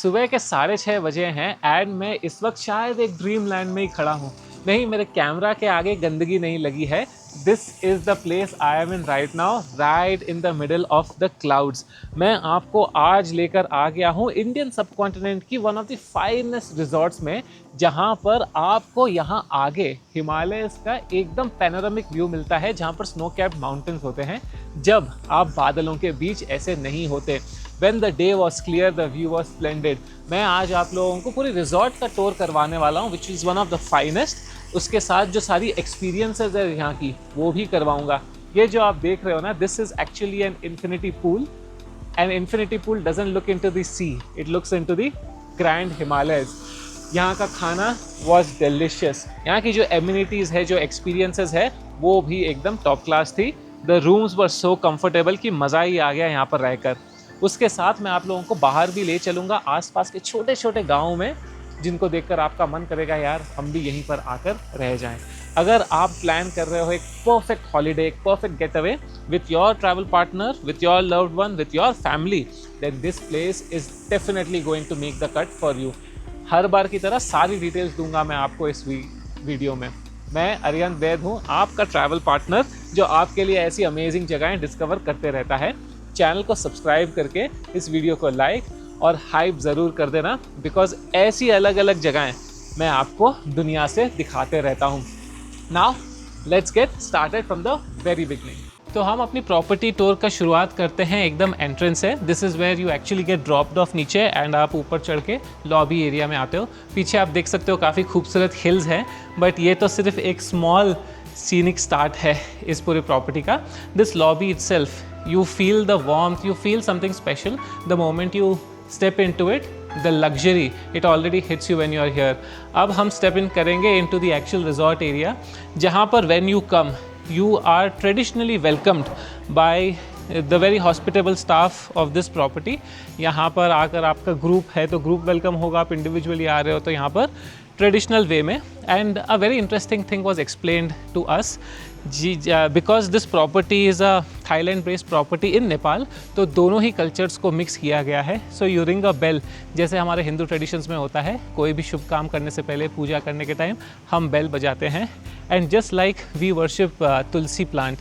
सुबह के 6:30 बजे हैं एंड मैं इस वक्त शायद एक ड्रीम लैंड में ही खड़ा हूँ। नहीं, मेरे कैमरा के आगे गंदगी नहीं लगी है। This is the place I am in right now, right in the middle of the clouds. मैं आपको आज लेकर आ गया हूँ इंडियन सब कॉन्टिनेंट की one of the finest resorts में, जहाँ पर आपको यहाँ आगे हिमालयस का एकदम पैनोरामिक व्यू मिलता है, जहाँ पर स्नो कैप्ड माउंटेन्स होते हैं जब आप बादलों के बीच ऐसे नहीं होते। When the day was clear, the view was splendid. मैं आज आप लोगों को पूरी रिजॉर्ट का टूर करवाने वाला हूँ, which is one of the finest. उसके साथ जो सारी एक्सपीरियंसेस है यहाँ की वो भी करवाऊँगा। ये जो आप देख रहे हो ना, this is actually an infinity pool. An infinity pool doesn't look into the sea, it looks into the Grand Himalayas. यहाँ का खाना was delicious. यहाँ की जो amenities है, जो experiences है, वो भी एकदम top class थी. The rooms were so comfortable कि मज़ा ही आ गया यहाँ पर रहकर। उसके साथ मैं आप लोगों को बाहर भी ले चलूँगा, आसपास के छोटे छोटे गाँव में, जिनको देखकर आपका मन करेगा यार हम भी यहीं पर आकर रह जाएं। अगर आप प्लान कर रहे हो एक परफेक्ट हॉलीडे, एक perfect getaway with your travel partner, with your loved one, with your family, then this place is definitely going to make the cut for you. हर बार की तरह सारी डिटेल्स दूंगा मैं आपको इस वीडियो में। मैं अरिहंत वैद हूँ, आपका ट्रैवल पार्टनर, जो आपके लिए ऐसी अमेजिंग जगहें डिस्कवर करते रहता है। चैनल को सब्सक्राइब करके इस वीडियो को लाइक और हाइप ज़रूर कर देना, बिकॉज ऐसी अलग अलग जगहें मैं आपको दुनिया से दिखाते रहता हूँ। Now let's get started from the very beginning. तो हम अपनी प्रॉपर्टी टूर का शुरुआत करते हैं, एकदम एंट्रेंस है। This is where you actually get dropped off नीचे एंड आप ऊपर चढ़ के लॉबी एरिया में आते हो। पीछे आप देख सकते हो काफ़ी खूबसूरत हिल्स हैं, बट ये तो सिर्फ एक स्मॉल सीनिक स्टार्ट है इस पूरी प्रॉपर्टी का। This lobby itself, you feel the warmth, you feel something special the moment you step into it. The luxury, it already hits you when you are here. अब हम step in करेंगे into the actual resort area, जहाँ पर when you come you are traditionally welcomed by the very hospitable staff of this property. यहाँ पर आकर आपका group है तो ग्रुप वेलकम होगा, आप इंडिविजुअली आ रहे हो तो यहाँ पर ट्रेडिशनल वे में। And a very interesting thing was explained to us, because this property is a Thailand based property in Nepal, तो दोनों ही कल्चर्स को मिक्स किया गया है। So you ring a bell, जैसे हमारे हिंदू ट्रेडिशंस में होता है, कोई भी शुभ काम करने से पहले, पूजा करने के टाइम हम बेल बजाते हैं। And just like we worship tulsi plant,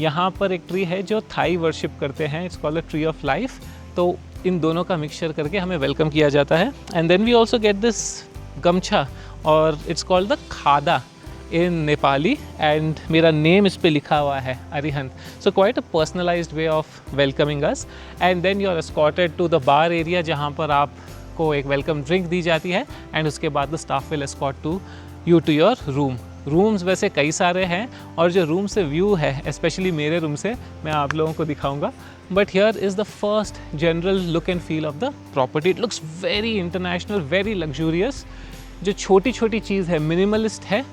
यहाँ पर एक ट्री है जो थाई वर्शिप करते हैं, it's called a tree of life. तो इन दोनों का मिक्सचर करके हमें वेलकम किया जाता है। And then we also get this gamcha, और it's called the khada in Nepali, and मेरा नेम इस पे लिखा हुआ है Arihant. So quite a personalized way of welcoming us. And then you are escorted to the bar area, जहाँ पर आपको एक वेलकम ड्रिंक दी जाती है, एंड उसके बाद the staff will escort to you to your room. Rooms वैसे कई सारे हैं, और जो रूम से व्यू है, स्पेशली मेरे रूम से, मैं आप लोगों को दिखाऊंगा। But here is the first general look and feel of the property. It looks very international, very luxurious. जो छोटी छोटी चीज़ है, मिनिमलिस्ट है,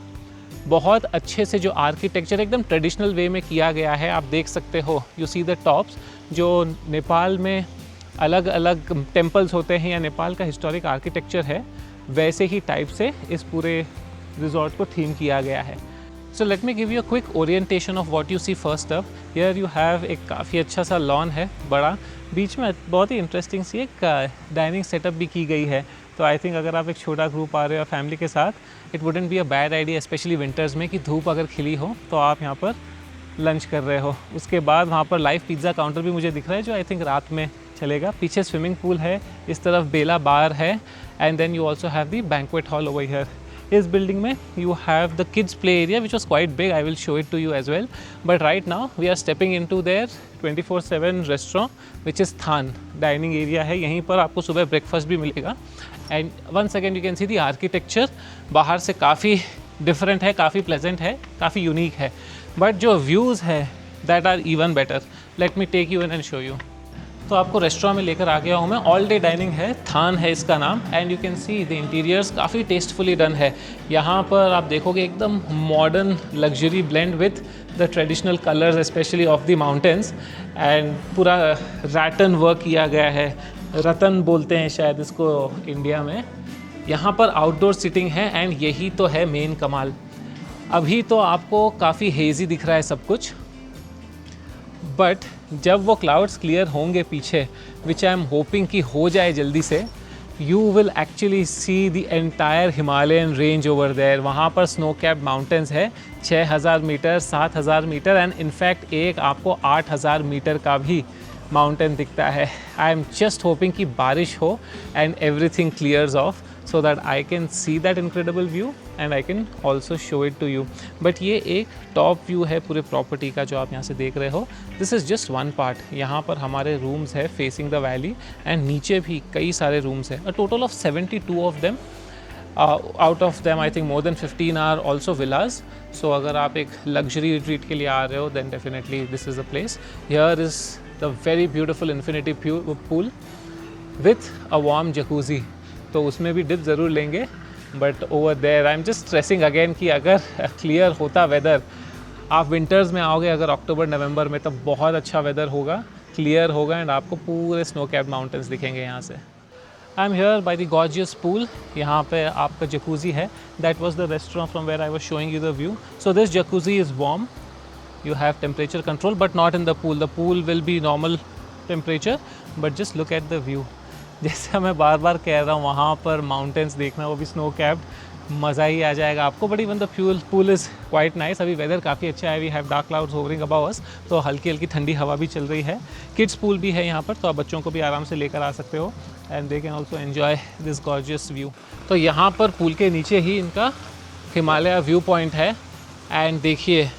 बहुत अच्छे से जो आर्किटेक्चर एकदम ट्रेडिशनल वे में किया गया है। आप देख सकते हो, यू सी द टॉप्स, जो नेपाल में अलग अलग टेम्पल्स होते हैं या नेपाल का हिस्टोरिक आर्किटेक्चर है, वैसे ही टाइप से इस पूरे रिजॉर्ट को थीम किया गया है। So let me give you a quick orientation of what you see first up. Here you have एक काफ़ी अच्छा सा लॉन है, बड़ा, बीच में बहुत ही इंटरेस्टिंग सी एक डाइनिंग सेटअप भी की गई है। तो आई थिंक अगर आप एक छोटा ग्रुप आ रहे हो फैमिली के साथ, it wouldn't be a bad idea, specially winters में, कि धूप अगर खिली हो तो आप यहाँ पर लंच कर रहे हो। उसके बाद वहाँ पर लाइव पिज़्ज़ा काउंटर भी मुझे दिख रहा है, जो आई थिंक रात में चलेगा। पीछे स्विमिंग पूल है, इस तरफ बेला बार है, and then you also have the banquet hall over here. इस बिल्डिंग में you have the kids play area which was quite big, I will show it to you as well. But right now we are stepping in to their 24/7 restaurant which is Thaan. Dining area है, यहीं पर आपको सुबह breakfast भी मिलेगा। And one second, you can see the architecture बाहर से काफ़ी डिफरेंट है, काफ़ी प्लेजेंट है, काफ़ी यूनिक है, बट जो व्यूज़ है that are even better. Let me take you in and show you. तो आपको रेस्टोरेंट में लेकर आ गया हूँ मैं। ऑल डे डाइनिंग है, थान है इसका नाम, and you can see the interiors काफ़ी टेस्टफुली डन है। यहाँ पर आप देखोगे एकदम modern luxury blend with the traditional colours, specially of the mountains, and पूरा रैटन वर्क किया गया है, रतन बोलते हैं शायद इसको इंडिया में। यहाँ पर आउटडोर सीटिंग है, एंड यही तो है मेन कमाल। अभी तो आपको काफ़ी हेजी दिख रहा है सब कुछ, बट जब वो क्लाउड्स क्लियर होंगे पीछे, विच आई एम होपिंग कि हो जाए जल्दी से, you will actually see the entire Himalayan range over there. वहाँ पर snow capped mountains है 6000 मीटर, 7000 मीटर एंड इनफैक्ट एक आपको 8000 मीटर का भी माउंटेन दिखता है. आई एम जस्ट होपिंग कि बारिश हो and everything clears of so that I can see that incredible view and I can also show it to you. But ये एक टॉप व्यू है पूरे प्रॉपर्टी का जो आप यहाँ से देख रहे हो. This is just one part. यहाँ पर हमारे रूम्स है फेसिंग द वैली एंड नीचे भी कई सारे रूम्स है. A total of 72 of them. Out of them I think more than 15 are also villas. So अगर आप एक luxury retreat के लिए आ रहे हो then definitely this is the place. Here is the very beautiful infinity pool with a warm jacuzzi. तो उसमें भी डिप ज़रूर लेंगे. But over there I am just stressing again कि अगर क्लियर होता वेदर, आप विंटर्स में आओगे अगर अक्टूबर नवंबर में, तब बहुत अच्छा वेदर होगा, क्लियर होगा एंड आपको पूरे स्नो कैप्ड माउंटेन्स दिखेंगे यहाँ से. I am here by the gorgeous pool. यहाँ पे आपका जकूज़ी है. That was the restaurant from where I was showing you the view. So this jacuzzi is warm. You have temperature control but not in the pool. The pool will be normal temperature but just look at the view. जैसे मैं बार बार कह रहा हूँ, वहाँ पर mountains देखना, वो भी स्नो कैप्ड, मज़ा ही आ जाएगा आपको. But even the pool is quite nice. अभी वेदर काफ़ी अच्छा है. We have dark clouds hovering above us, तो हल्की हल्की ठंडी हवा भी चल रही है. किड्स पूल भी है यहाँ पर, तो आप बच्चों को भी आराम से लेकर आ सकते हो and they can also enjoy this gorgeous view. तो यहाँ पर पूल के नीचे ही इनका हिमालय व्यू पॉइंट है. एंड देखिए,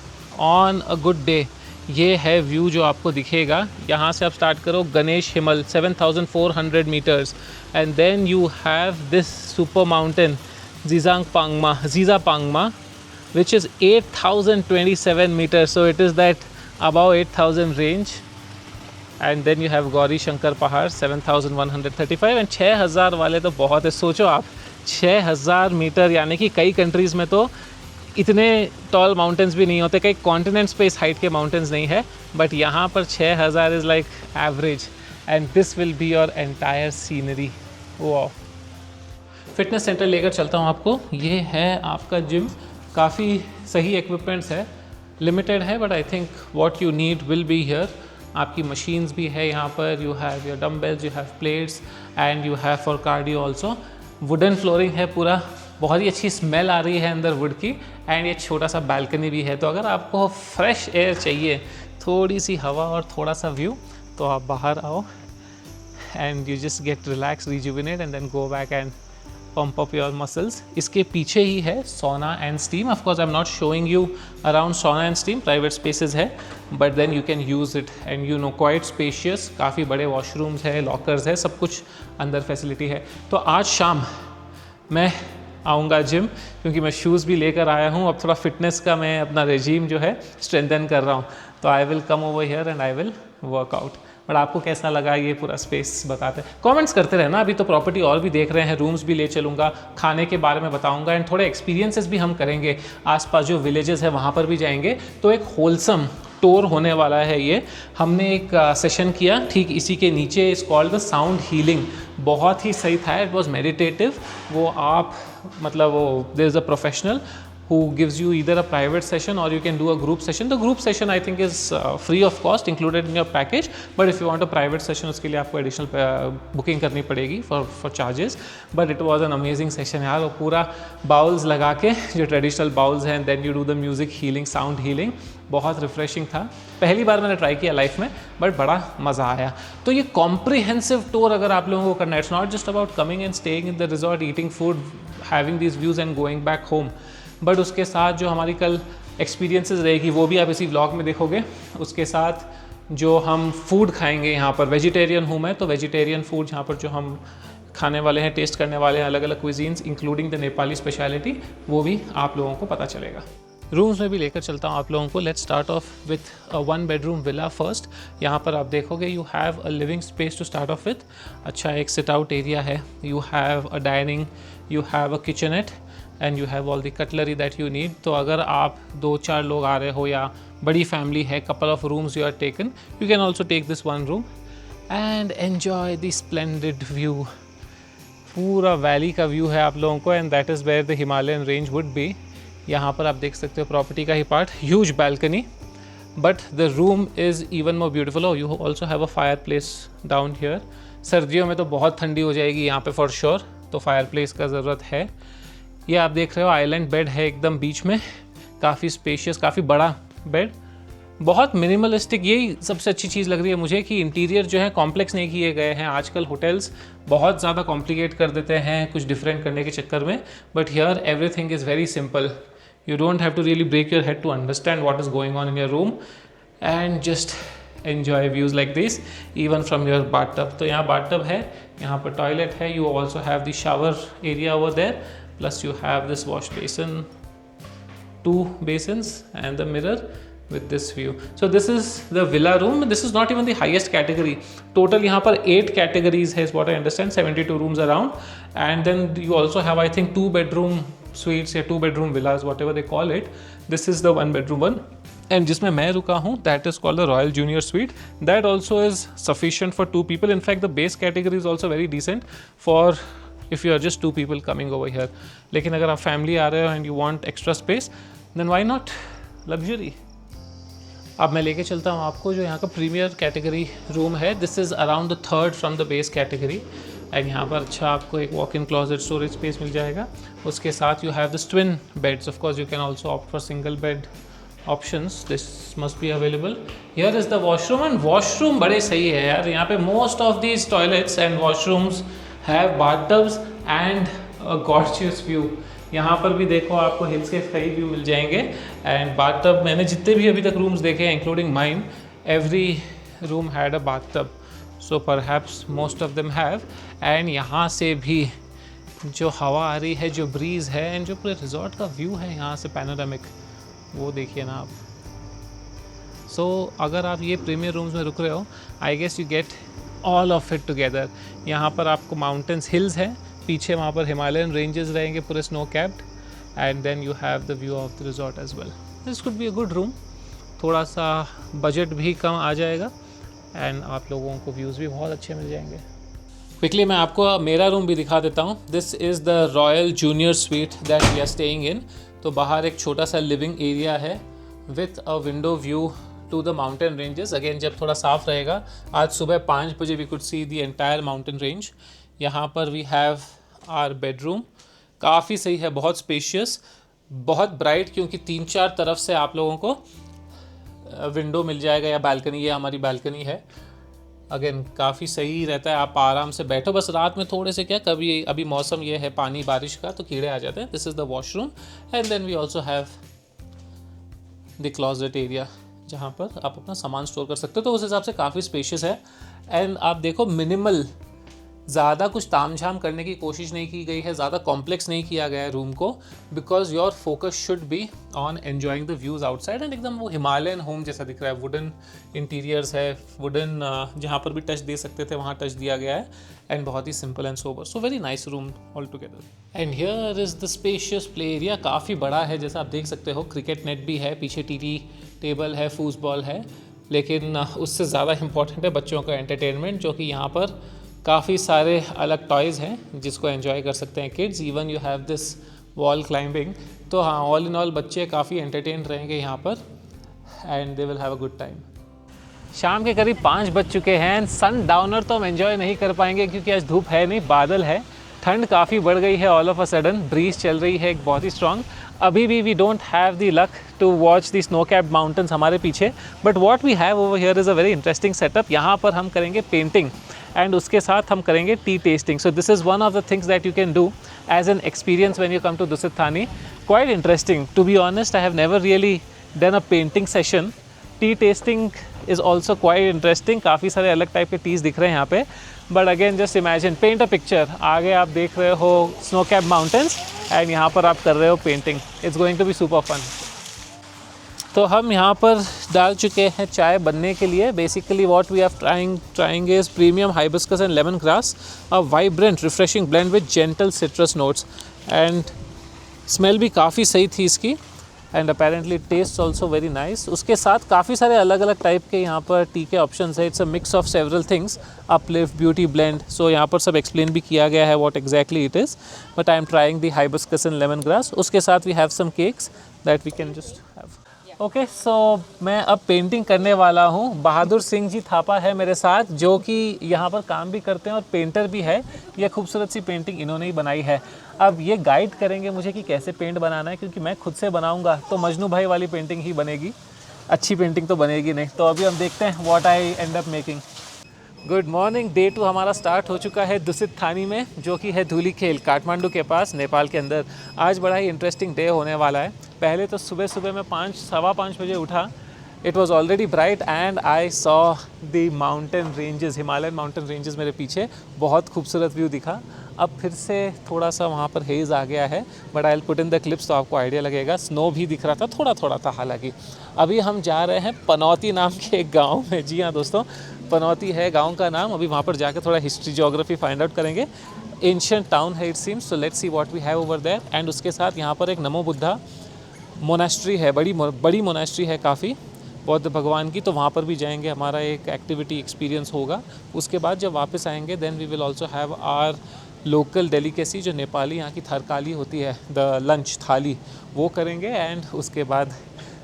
ऑन अ गुड डे ये है व्यू जो आपको दिखेगा. यहाँ से आप स्टार्ट करो Ganesh Himal 7400 metres and then you have this super mountain Shishapangma which is 8027 meters. So it is that above 8000 range. And then you have Gauri Shankar पहाड़ 7135 एंड 6000 वाले तो बहुत है. सोचो आप, 6000 मीटर, यानी कि कई कंट्रीज़ में तो इतने टॉल माउंटेन्स भी नहीं होते, कई कॉन्टिनेंट्स पे इस हाइट के माउंटेन्स नहीं है. बट यहाँ पर 6000 is like average and this will be your entire scenery. वाह. फिटनेस सेंटर लेकर चलता हूँ आपको. ये है आपका जिम. काफ़ी सही इक्विपमेंट्स है, लिमिटेड है but I think what you need will be here. आपकी मशीन्स भी है यहाँ पर. You have your dumbbells, you have plates and you have for cardio also. Wooden flooring है पूरा. बहुत ही अच्छी स्मेल आ रही है अंदर वुड की. एंड ये छोटा सा बालकनी भी है. तो अगर आपको फ्रेश एयर चाहिए, थोड़ी सी हवा और थोड़ा सा व्यू, तो आप बाहर आओ and you just get relax, rejuvenate and then go back and pump up your muscles. इसके पीछे ही है sauna and steam. Of course I'm not showing you around sauna and steam, private spaces है, but then you can use it and you know quite spacious. काफ़ी बड़े washrooms है, lockers है, सब कुछ अंदर facility है. तो आज शाम मैं आऊँगा जिम, क्योंकि मैं शूज़ भी लेकर आया हूँ. अब थोड़ा फिटनेस का मैं अपना रेजीम जो है स्ट्रेंथन कर रहा हूँ. तो I will come over here and I will work out. But आपको कैसा लगा ये पूरा स्पेस बताते हैं, कमेंट्स करते रहना. अभी तो प्रॉपर्टी और भी देख रहे हैं, रूम्स भी ले चलूँगा, खाने के बारे में बताऊँगा एंड थोड़े एक्सपीरियंसेस भी हम करेंगे. आसपास जो विलेजेस है वहाँ पर भी जाएंगे. तो एक होलसम टूर होने वाला है ये. हमने एक सेशन किया ठीक इसी के नीचे, इस कॉल्ड द साउंड हीलिंग. बहुत ही सही था. It was meditative. वो आप मतलब वो there is a professional who gives you either a private session or you can do a group session. The group session I think is free of cost, included in your package. But if you want a private session, उसके लिए आपको additional booking करनी पड़ेगी for charges. But it was an amazing session यार. वो पूरा bowls लगा के, जो ट्रेडिशनल बाउल्स हैं, then you do the music healing, sound healing. बहुत रिफ्रेशिंग था. पहली बार मैंने ट्राई किया लाइफ में, बट बड़ा मज़ा आया. तो ये कॉम्प्रिहेंसिव टूर अगर आप लोगों को करना है, it's not just about coming and staying in the resort, eating food, having these views and going back home. But उसके साथ जो हमारी कल एक्सपीरियंसेस रहेगी वो भी आप इसी व्लॉग में देखोगे. उसके साथ जो हम फूड खाएंगे यहाँ पर, वेजिटेरियन हूँ मैं, तो वेजिटेरियन फूड यहाँ पर जो हम खाने वाले हैं, टेस्ट करने वाले हैं अलग अलग cuisines including the Nepali speciality, वो भी आप लोगों को पता चलेगा. रूम्स में भी लेकर चलता हूँ आप लोगों को. Let's start off with a 1 bedroom villa first. यहाँ पर आप देखोगे you have a living space to start off with. अच्छा एक सिट आउट एरिया है. You have a dining, you have a kitchenette and you have all the cutlery that you need. तो अगर आप 2-4 लोग आ रहे हो या बड़ी फैमिली है, couple of rooms you are taken, you can also take this 1 room and enjoy the splendid view. पूरा वैली का व्यू है आप लोगों को and that is where the Himalayan range would be. यहाँ पर आप देख सकते हो प्रॉपर्टी का ही part, huge balcony, but the room is even more beautiful. You also have a fireplace down here सर्दियों में तो बहुत ठंडी हो जाएगी यहाँ पे फॉर श्योर, तो फायर प्लेस का ज़रूरत है। ये आप देख रहे हो आइलैंड बेड है एकदम बीच में, काफ़ी स्पेशियस, काफ़ी बड़ा बेड, बहुत मिनिमलिस्टिक। यही सबसे अच्छी चीज़ लग रही है मुझे कि इंटीरियर जो है कॉम्प्लेक्स नहीं किए गए हैं। आजकल होटल्स बहुत ज़्यादा कॉम्प्लिकेट कर देते हैं कुछ डिफरेंट करने के चक्कर में, but here everything is very simple. You don't have to really break your head to understand what is going on in your room and just enjoy views like this even from your bathtub. तो यहाँ bathtub है, यहाँ पर toilet है, you also have the shower area over there, plus you have this wash basin, 2 basins and the mirror with this view. So this is the villa room. This is not even the highest category. Total यहाँ पर 8 categories है, is what I understand, 72 rooms around, and then you also have I think 2 bedroom suites या 2 bedroom villas, whatever they call it. This is the 1 bedroom one, and जिसमें मैं रुका हूँ that is called the Royal Junior Suite. That also is sufficient for 2 people. In fact the base category is also very decent for if you are just 2 people coming over here. लेकिन अगर आप family आ रहे हो and you want extra space, then why not luxury. अब मैं लेके चलता हूँ आपको जो यहाँ का प्रीमियर कैटेगरी रूम है। This is around the 3rd from the base category, and यहाँ पर अच्छा आपको एक walk in closet storage space मिल जाएगा। उसके साथ you have this twin beds, of course you can also opt for single bed options, this must be available. Here is the washroom, and washroom बड़े सही है यार। यहाँ पे most of these toilets and washrooms have bathtubs and a gorgeous view. यहाँ पर भी देखो आपको हिल्स के कई व्यू मिल जाएंगे, एंड बाथटब मैंने जितने भी अभी तक रूम्स देखे हैं including mine, every room had a bathtub, so perhaps most of them have. And यहाँ से भी जो हवा आ रही है, जो ब्रीज़ है, एंड जो पूरे रिजॉर्ट का व्यू है यहाँ से पैनोरामिक, वो देखिए ना आप। सो अगर आप ये प्रीमियर रूम्स में रुक रहे हो, I guess you get all of it together. यहाँ पर आपको माउंटेन्स, हिल्स है, पीछे वहाँ पर हिमालयन रेंजेस रहेंगे पूरे snow capped, and then you have the view of the resort as well. This could be a good room, थोड़ा सा बजट भी कम आ जाएगा एंड आप लोगों को व्यूज़ भी बहुत अच्छे मिल जाएंगे। क्विकली मैं आपको मेरा रूम भी दिखा देता हूँ। This is the royal junior suite that we are staying in. तो बाहर एक छोटा सा लिविंग एरिया है with a window view to the mountain ranges. Again जब थोड़ा साफ रहेगा, आज सुबह 5 बजे we could see the entire mountain range. यहाँ पर वी हैव आवर बेडरूम, काफ़ी सही है, बहुत स्पेशियस, बहुत ब्राइट, क्योंकि 3-4 तरफ से आप लोगों को विंडो मिल जाएगा या बालकनी। ये हमारी बालकनी है। अगेन काफ़ी सही रहता है, आप आराम से बैठो। बस रात में थोड़े से क्या, कभी अभी मौसम ये है पानी बारिश का तो कीड़े आ जाते हैं। This is the washroom, and then we also have the closet area जहाँ पर आप अपना सामान स्टोर कर सकते हो। तो उस हिसाब से काफ़ी स्पेशियस है। एंड आप देखो मिनिमल, ज़्यादा कुछ तामझाम करने की कोशिश नहीं की गई है, ज़्यादा कॉम्प्लेक्स नहीं किया गया है रूम को, because your focus should be on enjoying the views outside. And एकदम वो हिमालयन होम जैसा दिख रहा है। वुडन इंटीरियर्स है, वुडन जहाँ पर भी टच दे सकते थे वहाँ टच दिया गया है, एंड बहुत ही simple and sober. So very nice room all together. And here is the spacious play area, काफ़ी बड़ा है जैसा आप देख सकते हो। क्रिकेट नेट भी है, पीछे टीवी टेबल है, फूसबॉल है, लेकिन उससे ज़्यादा इम्पॉर्टेंट है बच्चों का एंटरटेनमेंट, जो कि यहाँ पर काफ़ी सारे अलग टॉयज़ हैं जिसको एंजॉय कर सकते हैं kids. Even you have this wall climbing. तो हाँ, ऑल इन ऑल बच्चे काफ़ी एंटरटेन रहेंगे यहाँ पर, and they will have a good time. शाम के करीब 5 बज चुके हैं। सन डाउनर तो हम एंजॉय नहीं कर पाएंगे क्योंकि आज धूप है नहीं, बादल है, ठंड काफ़ी बढ़ गई है। All of a sudden breeze चल रही है एक बहुत ही स्ट्रॉन्ग। अभी भी we don't have the luck to watch the snow capped mountains हमारे पीछे, but what we have over here is a very interesting setup. यहाँ पर हम करेंगे पेंटिंग एंड उसके साथ हम करेंगे tea tasting. So this is one of the things that you can do as an experience when you come to Dusit Thani. Quite interesting, to be honest I have never really done a painting session. Tea tasting is also quite interesting. काफ़ी सारे अलग type के tees दिख रहे हैं यहाँ पे, but again just imagine, paint a picture. आगे आप देख रहे हो स्नो कैप माउंटेन्स एंड यहाँ पर आप कर रहे हो painting. It's going to be super fun. तो हम यहाँ पर डाल चुके हैं चाय बनने के लिए। Basically what we are trying is premium hibiscus and lemon grass, a vibrant refreshing blend with gentle citrus notes, and smell भी काफ़ी सही थी इसकी, and apparently taste also very nice. उसके साथ काफ़ी सारे अलग अलग टाइप के यहाँ पर टी के ऑप्शंस है। It's a mix of several things, uplift, beauty blend. So यहाँ पर सब एक्सप्लेन भी किया गया है what exactly it is, but I am trying the hibiscus and lemon grass. उसके साथ we have some cakes that we can just have. Okay so मैं अब पेंटिंग करने वाला हूँ। बहादुर सिंह जी थापा है मेरे साथ, जो कि यहाँ पर काम भी करते हैं और पेंटर भी है। ये खूबसूरत सी पेंटिंग इन्होंने ही बनाई है। अब ये गाइड करेंगे मुझे कि कैसे पेंट बनाना है, क्योंकि मैं खुद से बनाऊँगा तो मजनू भाई वाली पेंटिंग ही बनेगी, अच्छी पेंटिंग तो बनेगी नहीं। तो अभी हम देखते हैं what I and up making. Good morning. Day 2 हमारा स्टार्ट हो चुका है दुसित थानी में, जो कि है धूलीखेल, काठमांडू के पास, नेपाल के अंदर। आज बड़ा ही इंटरेस्टिंग डे होने वाला है। पहले तो सुबह सुबह मैं 5 सवा 5 बजे उठा। It was already bright and I saw the mountain ranges, Himalayan mountain ranges मेरे पीछे। बहुत खूबसूरत व्यू दिखा। अब फिर से थोड़ा सा वहाँ पर हेज़ आ गया है, but I will put in the clips तो आपको आइडिया लगेगा। स्नो भी दिख रहा था, थोड़ा थोड़ा था हालांकि। अभी हम जा रहे हैं पनौती नाम के एक गाँव में। जी हाँ दोस्तों, पनौती है गांव का नाम। अभी वहाँ पर जाकर थोड़ा हिस्ट्री ज्योग्राफी फाइंड आउट करेंगे। एंशिएंट टाउन है it seems, so let's see what we have over there. And उसके साथ यहाँ पर एक नमो बुद्धा मोनास्ट्री है, बड़ी मोनास्ट्री है काफ़ी, बौद्ध भगवान की। तो वहाँ पर भी जाएंगे, हमारा एक एक्टिविटी एक्सपीरियंस होगा। उसके बाद जब वापस आएंगे then we will also have our local delicacy, जो नेपाली यहाँ की थरकाली होती है, द लंच थाली, वो करेंगे। एंड उसके बाद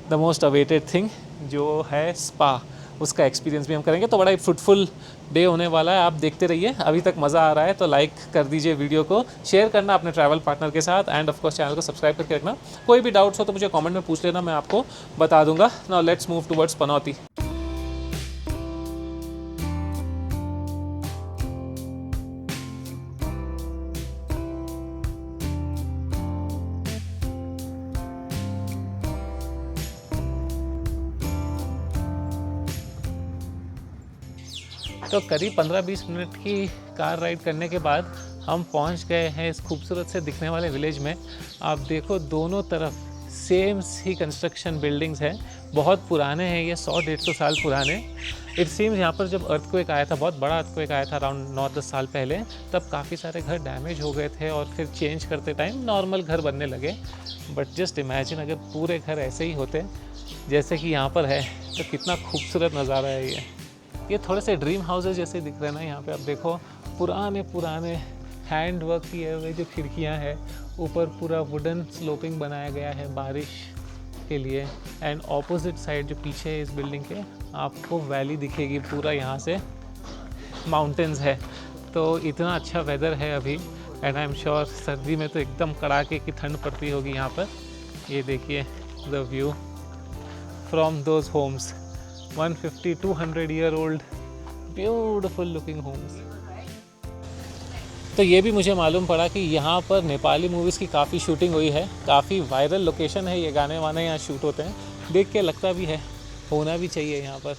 द मोस्ट अवेटेड थिंग जो है स्पा, उसका एक्सपीरियंस भी हम करेंगे। तो बड़ा ही फ्रूटफुल डे होने वाला है। आप देखते रहिए। अभी तक मज़ा आ रहा है तो लाइक कर दीजिए वीडियो को, शेयर करना अपने ट्रैवल पार्टनर के साथ, एंड ऑफ कोर्स चैनल को सब्सक्राइब करके रखना। कोई भी डाउट्स हो तो मुझे कमेंट में पूछ लेना, मैं आपको बता दूंगा। नाउ लेट्स मूव टुवर्ड्स पनौती। तो करीब 15-20 मिनट की कार राइड करने के बाद हम पहुंच गए हैं इस खूबसूरत से दिखने वाले विलेज में। आप देखो दोनों तरफ सेम ही कंस्ट्रक्शन बिल्डिंग्स हैं, बहुत पुराने हैं ये, 100-150 साल पुराने। इट सीम्स यहाँ पर जब अर्थक्वेक आया था, बहुत बड़ा अर्थक्वेक आया था अराउंड 9-10 साल पहले, तब काफ़ी सारे घर डैमेज हो गए थे और फिर चेंज करते टाइम नॉर्मल घर बनने लगे। बट जस्ट इमेजिन अगर पूरे घर ऐसे ही होते जैसे कि यहाँ पर है, तो कितना खूबसूरत नज़ारा है ये थोड़े से ड्रीम हाउसेज जैसे दिख रहे हैं ना यहाँ पे। आप देखो पुराने पुराने हैंड वर्क किए हुए जो खिड़कियाँ हैं, ऊपर पूरा वुडन स्लोपिंग बनाया गया है बारिश के लिए। एंड ऑपोजिट साइड जो पीछे है इस बिल्डिंग के, आपको वैली दिखेगी पूरा, यहाँ से माउंटेन्स है। तो इतना अच्छा वेदर है अभी, एंड आई एम श्योर सर्दी में तो एकदम कड़ाके की ठंड पड़ती होगी यहाँ पर। ये देखिए the view from those homes, 150-200 year old beautiful looking homes. तो ये भी मुझे मालूम पड़ा कि यहाँ पर नेपाली मूवीज़ की काफ़ी शूटिंग हुई है, काफ़ी वायरल लोकेशन है ये, गाने वाने यहाँ शूट होते हैं। देख के लगता भी है, होना भी चाहिए यहाँ पर।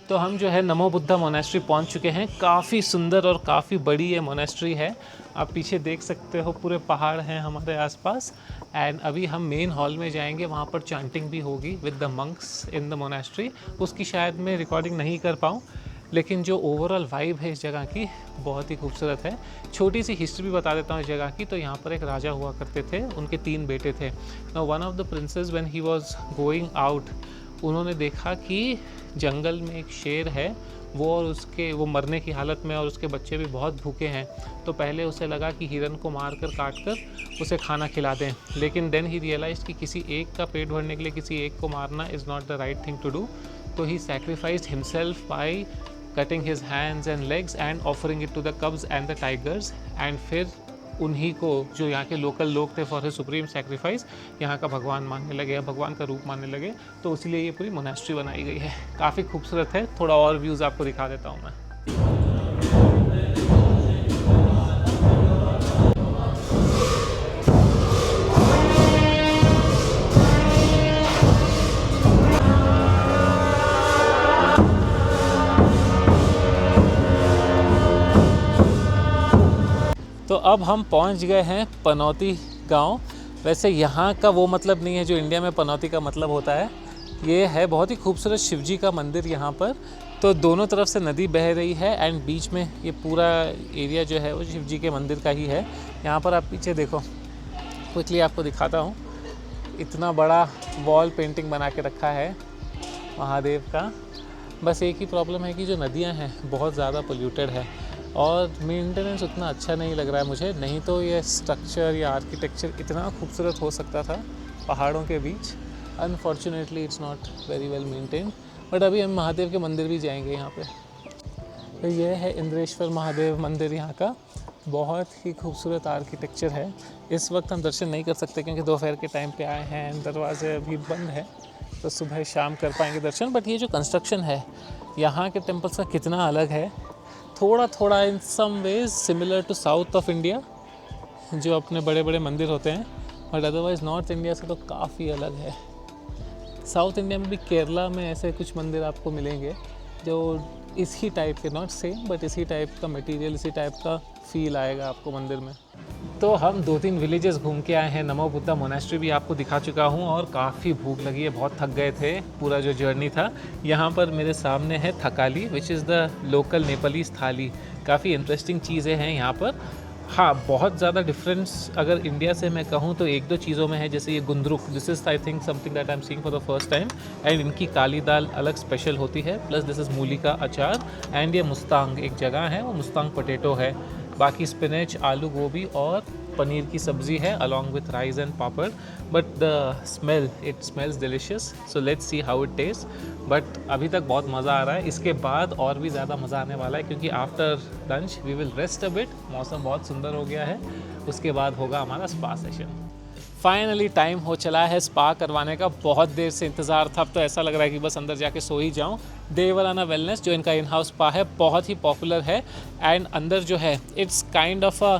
तो हम जो है नमो बुद्धा मोनेस्ट्री पहुँच चुके हैं। काफ़ी सुंदर और काफ़ी बड़ी ये मोनेस्ट्री है। आप पीछे देख सकते हो पूरे पहाड़ हैं हमारे आसपास। एंड अभी हम मेन हॉल में जाएंगे, वहाँ पर चांटिंग भी होगी with the monks in the monastery. उसकी शायद मैं रिकॉर्डिंग नहीं कर पाऊँ, लेकिन जो ओवरऑल वाइब है इस जगह की बहुत ही खूबसूरत है। छोटी सी हिस्ट्री भी बता देता हूँ इस जगह की। तो यहाँ पर एक राजा हुआ करते थे, उनके 3 बेटे थे। Now one of the princess when he was going out, उन्होंने देखा कि जंगल में एक शेर है, वो मरने की हालत में, और उसके बच्चे भी बहुत भूखे हैं। तो पहले उसे लगा कि हिरन को मार कर काट कर उसे खाना खिला दें, लेकिन देन ही रियलाइज कि किसी एक का पेट भरने के लिए किसी एक को मारना is not the right thing to do. तो he sacrificed himself by cutting his hands and legs and offering it to the cubs and the tigers. And फिर उन्हीं को, जो यहाँ के लोकल लोग थे, फॉर हिज सुप्रीम सैक्रिफाइस, यहाँ का भगवान मानने लगे, भगवान का रूप मानने लगे। तो इसीलिए ये पूरी मोनेस्ट्री बनाई गई है। काफ़ी खूबसूरत है। थोड़ा और व्यूज़ आपको दिखा देता हूँ मैं। तो अब हम पहुंच गए हैं पनौती गांव। वैसे यहाँ का वो मतलब नहीं है जो इंडिया में पनौती का मतलब होता है। ये है बहुत ही खूबसूरत शिवजी का मंदिर यहाँ पर। तो दोनों तरफ से नदी बह रही है एंड बीच में ये पूरा एरिया जो है वो शिवजी के मंदिर का ही है। यहाँ पर आप पीछे देखो, क्विकली आपको दिखाता हूँ। इतना बड़ा वॉल पेंटिंग बना के रखा है महादेव का। बस एक ही प्रॉब्लम है कि जो नदियाँ हैं बहुत ज़्यादा पोल्यूटेड है और मेंटेनेंस उतना अच्छा नहीं लग रहा है मुझे। नहीं तो ये स्ट्रक्चर या आर्किटेक्चर इतना खूबसूरत हो सकता था पहाड़ों के बीच। Unfortunately it's not very well maintain, but अभी हम महादेव के मंदिर भी जाएंगे यहाँ पे। तो ये है इंद्रेश्वर महादेव मंदिर यहाँ का, बहुत ही खूबसूरत आर्किटेक्चर है। इस वक्त हम दर्शन नहीं कर सकते क्योंकि दोपहर के टाइम पे आए हैं, दरवाजे अभी बंद है, तो सुबह शाम कर पाएंगे दर्शन। बट ये जो कंस्ट्रक्शन है यहाँ के टेम्पल्स का कितना अलग है, थोड़ा थोड़ा in some ways similar to south of India जो अपने बड़े बड़े मंदिर होते हैं, बट अदरवाइज़ नॉर्थ इंडिया से तो काफ़ी अलग है। साउथ इंडिया में भी केरला में ऐसे कुछ मंदिर आपको मिलेंगे जो इसी टाइप के, नॉट सेम बट इसी टाइप का मटेरियल, इसी टाइप का फील आएगा आपको मंदिर में। तो हम 2-3 विलेजेस घूम के आए हैं, नमो बुद्धा मोनेस्ट्री भी आपको दिखा चुका हूँ, और काफ़ी भूख लगी है, बहुत थक गए थे पूरा जो जर्नी था। यहाँ पर मेरे सामने है Thakali, which is the local Nepalese थाली। काफ़ी इंटरेस्टिंग चीज़ें हैं यहाँ पर। हाँ, बहुत ज़्यादा डिफरेंस अगर इंडिया से मैं कहूँ तो 1-2 चीज़ों में है, जैसे ये gundruk, this is I think something that I am seeing for the first time, and इनकी काली दाल अलग स्पेशल होती है, प्लस दिस इज़ मूली का अचार, एंड ये मुस्तांग एक जगह है, वो मुस्तांग पोटैटो है। बाकी स्पिनच, आलू गोभी और पनीर की सब्ज़ी है along with rice and papad. But the smell, it smells delicious, so let's see how it taste. But अभी तक बहुत मज़ा आ रहा है, इसके बाद और भी ज़्यादा मज़ा आने वाला है, क्योंकि after lunch we will rest a bit, मौसम बहुत सुंदर हो गया है, उसके बाद होगा हमारा स्पा सेशन। फाइनली टाइम हो चला है स्पा करवाने का, बहुत देर से इंतज़ार था, अब तो ऐसा लग रहा है कि बस अंदर जाके सो ही जाऊं। देवराना वेलनेस जो इनका इन हाउस स्पा है, बहुत ही पॉपुलर है, एंड अंदर जो है it's kind of a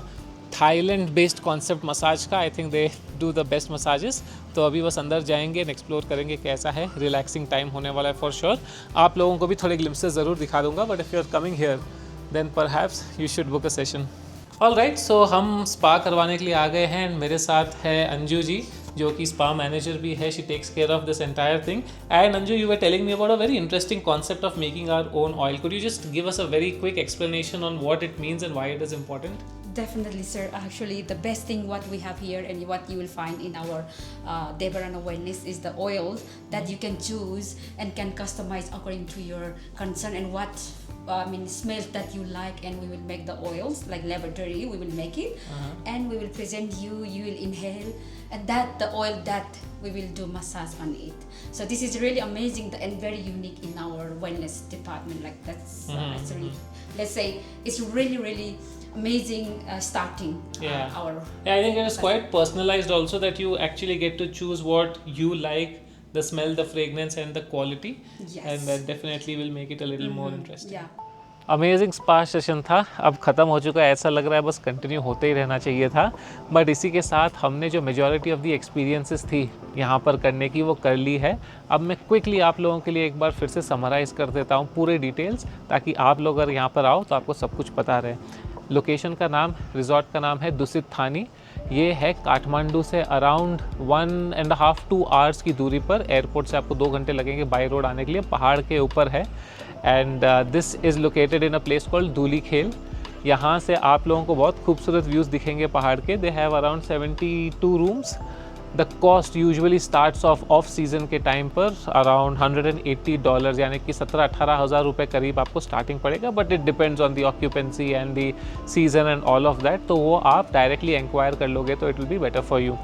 Thailand based concept massage का। I think they do the best massages. तो अभी बस अंदर जाएंगे एंड एक्सप्लोर करेंगे कैसा है, रिलैक्सिंग टाइम होने वाला है फॉर श्योर। आप लोगों को भी थोड़े ग्लिम्सेस ज़रूर दिखा दूंगा, but if you are coming here then perhaps you should book a session. All right, so हम स्पा करवाने के लिए आ गए हैं, मेरे साथ है अंजू जी जो कि स्पा मैनेजर भी है, she takes care of this entire thing. And Anju, you were telling me about a very interesting concept of making our own oil, could you just give us a very quick explanation on what it means and why it is important? Definitely, sir. Actually, the best thing what we have here and what you will find in our Devarana Wellness is the oils that you can choose and can customize according to your concern and what smells that you like, and we will make the oils like laboratory. We will make it, and we will present you. You will inhale, and that the oil that we will do massage on it. So this is really amazing and very unique in our wellness department. Like that's it's really, let's say it's really amazing starting our yeah, I think it is quite personalized also, that you actually get to choose what you like, the smell, the fragrance and the quality. Yes. And that definitely will make it a little more interesting. Yeah. Amazing spa session था, अब ख़त्म हो चुका है, ऐसा लग रहा है बस कंटिन्यू होते ही रहना चाहिए था। बट इसी के साथ हमने जो मेजॉरिटी ऑफ दी एक्सपीरियंसेस थी यहाँ पर करने की वो कर ली है। अब मैं क्विकली आप लोगों के लिए एक बार फिर से समराइज़ कर देता हूँ पूरे डिटेल्स, ताकि आप लोग अगर यहाँ पर आओ तो आपको सब कुछ पता रहे। लोकेशन का नाम, रिजॉर्ट का नाम है दुसित थानी। ये है काठमांडू से अराउंड 1.5-2 आवर्स की दूरी पर, एयरपोर्ट से आपको 2 घंटे लगेंगे बाई रोड आने के लिए, पहाड़ के ऊपर है। And this is located in a place called Dhulikhel. यहाँ से आप लोगों को बहुत खूबसूरत व्यूज़ दिखेंगे पहाड़ के। They have around 72 rooms. The cost usually starts of season के टाइम पर अराउंड $180, यानी कि 17-18 हज़ार रुपये करीब आपको स्टार्टिंग पड़ेगा, but it depends on the occupancy and the season and all of that. तो वो आप डायरेक्टली इंक्वायर कर लोगे तो it will be better for you.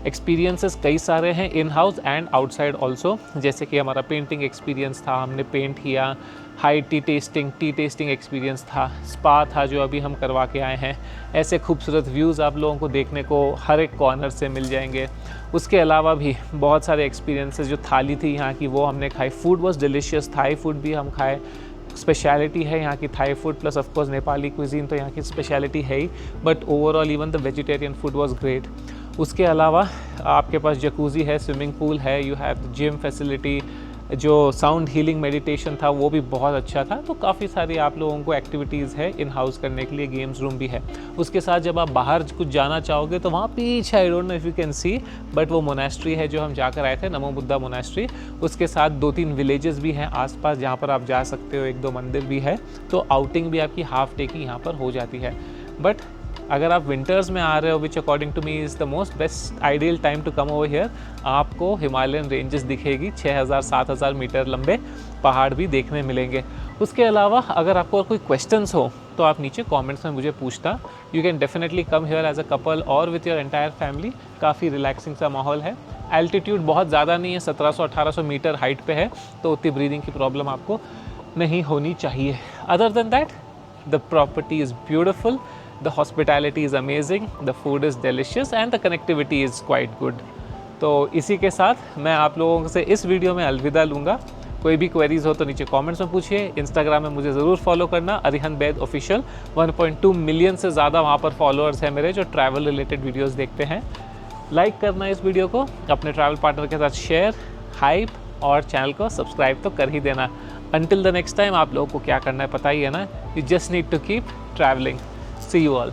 Experiences कई सारे हैं in house and outside also, जैसे कि हमारा पेंटिंग एक्सपीरियंस था, हमने पेंट किया, हाई टी टेस्टिंग एक्सपीरियंस था, स्पा था जो अभी हम करवा के आए हैं। ऐसे खूबसूरत व्यूज़ आप लोगों को देखने को हर एक कॉर्नर से मिल जाएंगे। उसके अलावा भी बहुत सारे एक्सपीरियंसेस, जो थाली थी यहाँ की वो हमने खाई, food was delicious, Thai food भी हम खाए। स्पेशलिटी है यहाँ की Thai food, plus of course Nepali cuisine तो यहाँ की स्पेशलिटी है ही, but overall even the vegetarian food was great. उसके अलावा आपके पास जकूज़ी है, स्विमिंग पूल है, यू हैव जिम फैसिलिटी, जो साउंड हीलिंग मेडिटेशन था वो भी बहुत अच्छा था। तो काफ़ी सारी आप लोगों को एक्टिविटीज़ है इन हाउस करने के लिए, गेम्स रूम भी है। उसके साथ जब आप बाहर कुछ जाना चाहोगे तो वहाँ पीछे, I don't know if you can C, but वो मोनेस्ट्री है जो हम जाकर आए थे, नमो बुद्धा मोनेस्ट्री। उसके साथ 2-3 विलेजेस भी हैं आसपास जहाँ पर आप जा सकते हो, 1-2 मंदिर भी है। तो आउटिंग भी आपकी हाफ डे की यहाँ पर हो जाती है। बट अगर आप विंटर्स में आ रहे हो, which according to me is the most best ideal time to come over here, आपको हिमालयन रेंजेस दिखेगी, 6000-7000 मीटर लंबे पहाड़ भी देखने मिलेंगे। उसके अलावा अगर आपको और कोई क्वेश्चंस हो तो आप नीचे कमेंट्स में मुझे पूछना। You can definitely come here as a couple और विथ योर एंटायर फैमिली। काफ़ी रिलैक्सिंग सा माहौल है, एल्टीट्यूड बहुत ज़्यादा नहीं है, 1700-1800 मीटर हाइट पे है, तो उतनी ब्रीदिंग की प्रॉब्लम आपको नहीं होनी चाहिए। Other than that the property is beautiful, the hospitality is amazing, the food is delicious and the connectivity is quite good. तो इसी के साथ मैं आप लोगों से इस वीडियो में अलविदा लूँगा। कोई भी क्वेरीज हो तो नीचे कमेंट्स में पूछिए। इंस्टाग्राम में मुझे ज़रूर फॉलो करना, अरिहंत बैद ऑफिशियल। 1.2 मिलियन से ज़्यादा वहाँ पर फॉलोअर्स हैं मेरे, जो ट्रैवल रिलेटेड वीडियोस देखते हैं। लाइक करना इस वीडियो को, अपने ट्रैवल पार्टनर के साथ शेयर, हाइप, और चैनल को सब्सक्राइब तो कर ही देना। अंटिल द नेक्स्ट टाइम, आप लोगों को क्या करना है पता ही है ना, you just need to keep travelling. See you all.